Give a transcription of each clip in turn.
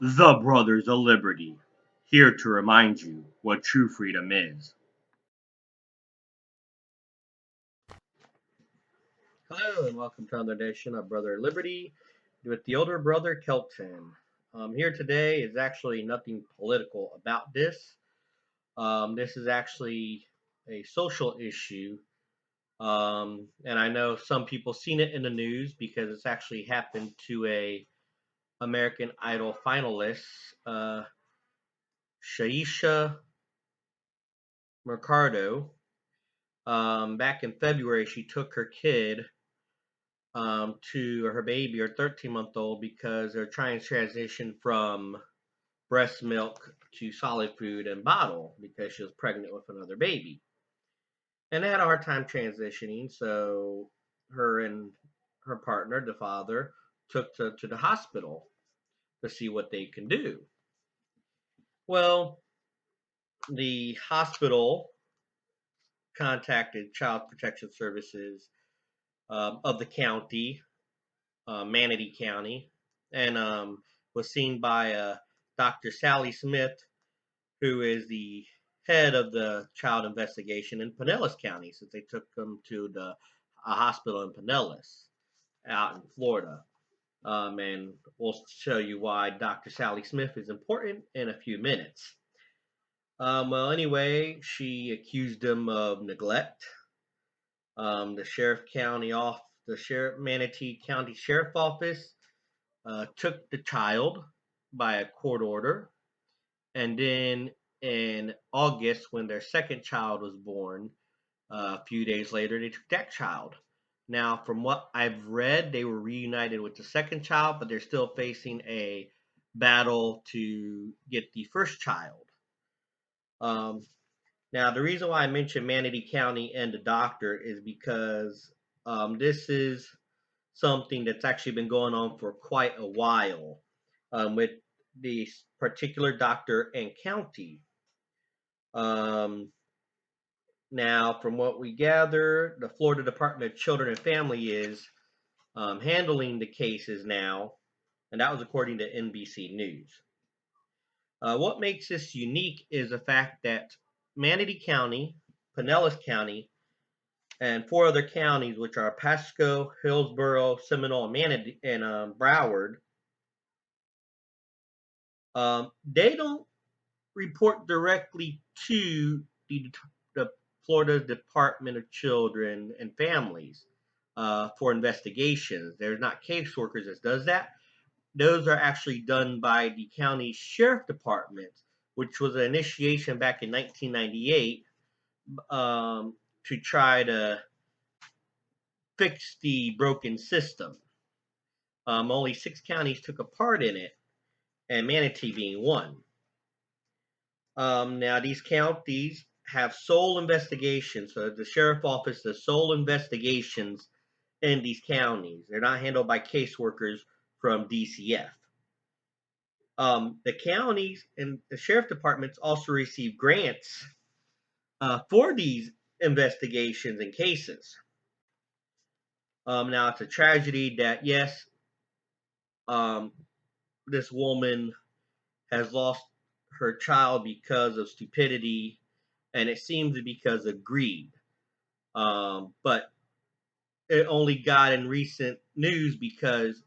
The Brothers of Liberty, here to remind you what true freedom is. Hello, and welcome to another edition of Brother Liberty with the older brother Kelton. Here today is actually nothing political about this. This is actually a social issue, and I know some people seen it in the news because it's actually happened to a American Idol finalist, Syesha Mercado. Back in February, she took her kid to her baby, her 13-month-old, because they're trying to transition from breast milk to solid food and bottle because she was pregnant with another baby. And they had a hard time transitioning, so her and her partner, the father, took to the hospital to see what they can do. Well, the hospital contacted Child Protection Services of the county, Manatee County, and was seen by Dr. Sally Smith, who is the head of the child investigation in Pinellas County, since they took them to the hospital in Pinellas out in Florida. And we'll show you why Dr. Sally Smith is important in a few minutes. Well, anyway, she accused him of neglect. The Manatee County Sheriff Office took the child by a court order, and then in August, when their second child was born, a few days later, they took that child. Now, from what I've read, they were reunited with the second child, but they're still facing a battle to get the first child. Um, Now, the reason why I mentioned Manatee County and the doctor is because this is something that's actually been going on for quite a while with the particular doctor and county. Um, Now, from what we gather, the Florida Department of Children and Family is handling the cases now, and that was according to NBC News. What makes this unique is the fact that Manatee County, Pinellas County, and four other counties, which are Pasco, Hillsborough, Seminole, and Manatee, and Broward, they don't report directly to the Florida Department of Children and Families for investigations. There's not caseworkers that does that. Those are actually done by the county sheriff department, which was an initiation back in 1998 to try to fix the broken system. Only 6 counties took a part in it, and Manatee being one. Now, these counties have sole investigations. So the sheriff office does sole investigations in these counties. They're not handled by caseworkers from DCF. The counties and the sheriff departments also receive grants for these investigations and cases. Now, it's a tragedy that, yes, um, this woman has lost her child because of stupidity, and it seems to be because of greed. But it only got in recent news because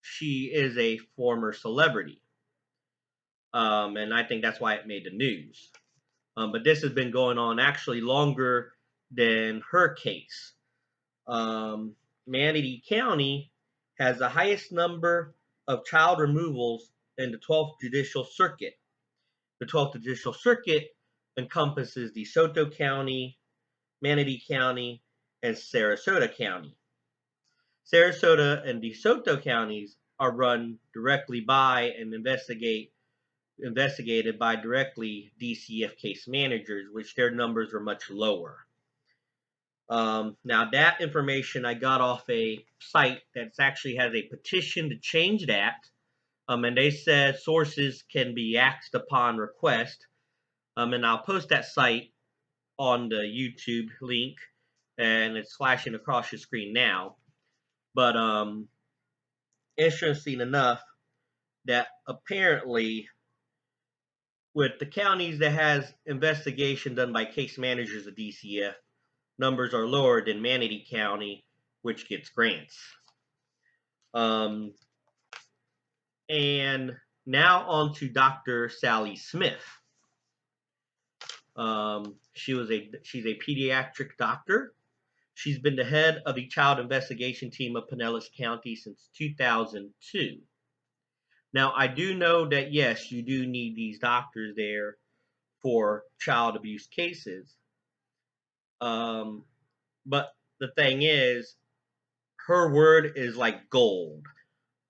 she is a former celebrity. And I think that's why it made the news. But this has been going on actually longer than her case. Manatee County has the highest number of child removals in the 12th Judicial Circuit. The 12th Judicial Circuit encompasses DeSoto County, Manatee County, and Sarasota County. Sarasota and DeSoto counties are run directly by and investigated by directly DCF case managers, which their numbers are much lower. Now, that information I got off a site that actually has a petition to change that, and they said sources can be axed upon request. And I'll post that site on the YouTube link, and it's flashing across your screen now. But interesting enough, that apparently with the counties that has investigation done by case managers of DCF, numbers are lower than Manatee County, which gets grants. And now on to Dr. Sally Smith. She's a pediatric doctor. She's been the head of the child investigation team of Pinellas County since 2002. Now, I do know that, yes, you do need these doctors there for child abuse cases. But the thing is, her word is like gold.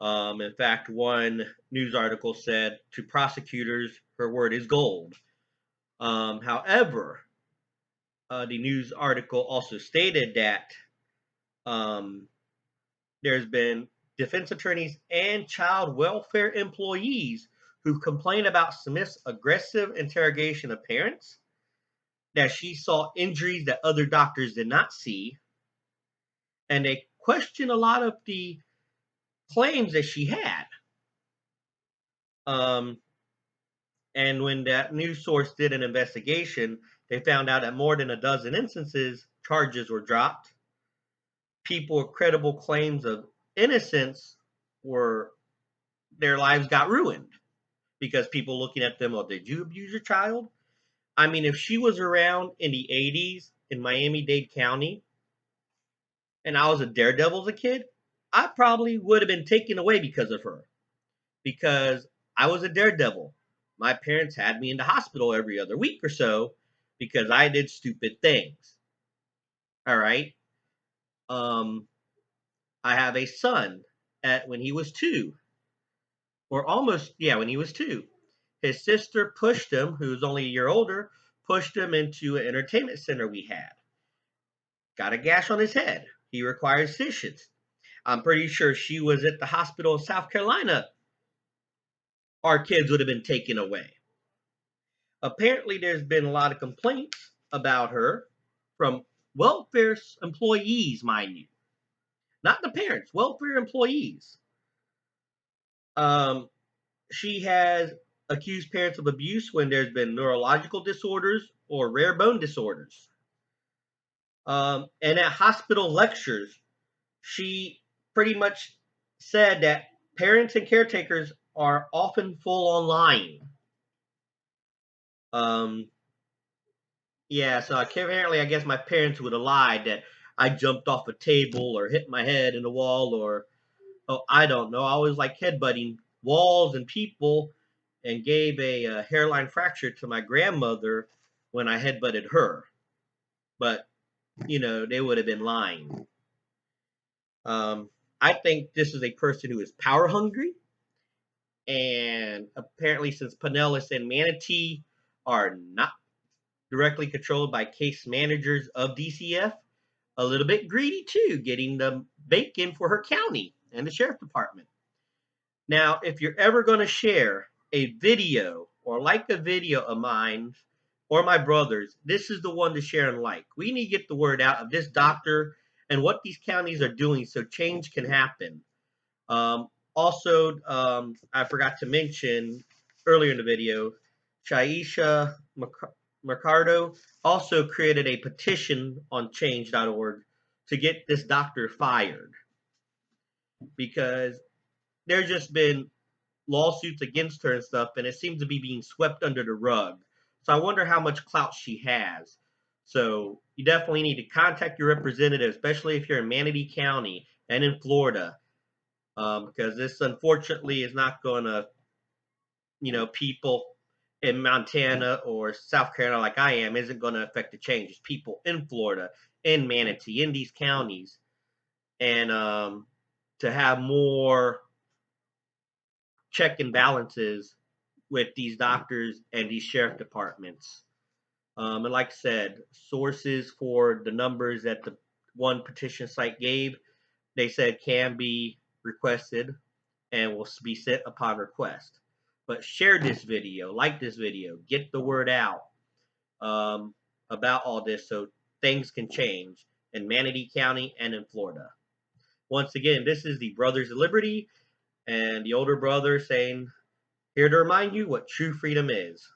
In fact, one news article said to prosecutors, her word is gold. However, the news article also stated that there's been defense attorneys and child welfare employees who complain about Smith's aggressive interrogation of parents, that she saw injuries that other doctors did not see, and they question a lot of the claims that she had. And when that news source did an investigation, they found out that more than a dozen instances, charges were dropped. People with credible claims of innocence were their lives got ruined because people looking at them, oh, did you abuse your child? I mean, if she was around in the 80s in Miami-Dade County and I was a daredevil as a kid, I probably would have been taken away because of her. Because I was a daredevil. My parents had me in the hospital every other week or so because I did stupid things. All right. I have a son when he was 2, or almost, yeah, when he was 2. His sister pushed him, who's only a year older, pushed him into an entertainment center we had. Got a gash on his head. He required stitches. I'm pretty sure she was at the hospital in South Carolina. Our kids would have been taken away. Apparently, there's been a lot of complaints about her from welfare employees, mind you. Not the parents, welfare employees. She has accused parents of abuse when there's been neurological disorders or rare bone disorders. And at hospital lectures, she pretty much said that parents and caretakers are often full on lying. Yeah, so apparently, I guess my parents would have lied that I jumped off a table or hit my head in the wall, or, oh, I don't know. I was like headbutting walls and people and gave a hairline fracture to my grandmother when I headbutted her. But, they would have been lying. I think this is a person who is power hungry. And apparently, since Pinellas and Manatee are not directly controlled by case managers of DCF, a little bit greedy too, getting the bacon for her county and the sheriff department. Now, if you're ever going to share a video or like a video of mine or my brother's, this is the one to share and like. We need to get the word out of this doctor and what these counties are doing so change can happen. Also, I forgot to mention earlier in the video, Syesha Mercado also created a petition on change.org to get this doctor fired because there's just been lawsuits against her and stuff, and it seems to be being swept under the rug. So I wonder how much clout she has. So you definitely need to contact your representative, especially if you're in Manatee County and in Florida, because this unfortunately is not going to, people in Montana or South Carolina like I am isn't going to affect the changes. People in Florida, in Manatee, in these counties, and to have more check and balances with these doctors and these sheriff departments. And like I said, sources for the numbers that the one petition site gave, they said can be requested and will be sent upon request. But share this video, like this video, get the word out about all this so things can change in Manatee County and in Florida. Once again, this is the Brothers of Liberty, and the older brother saying, "Here to remind you what true freedom is."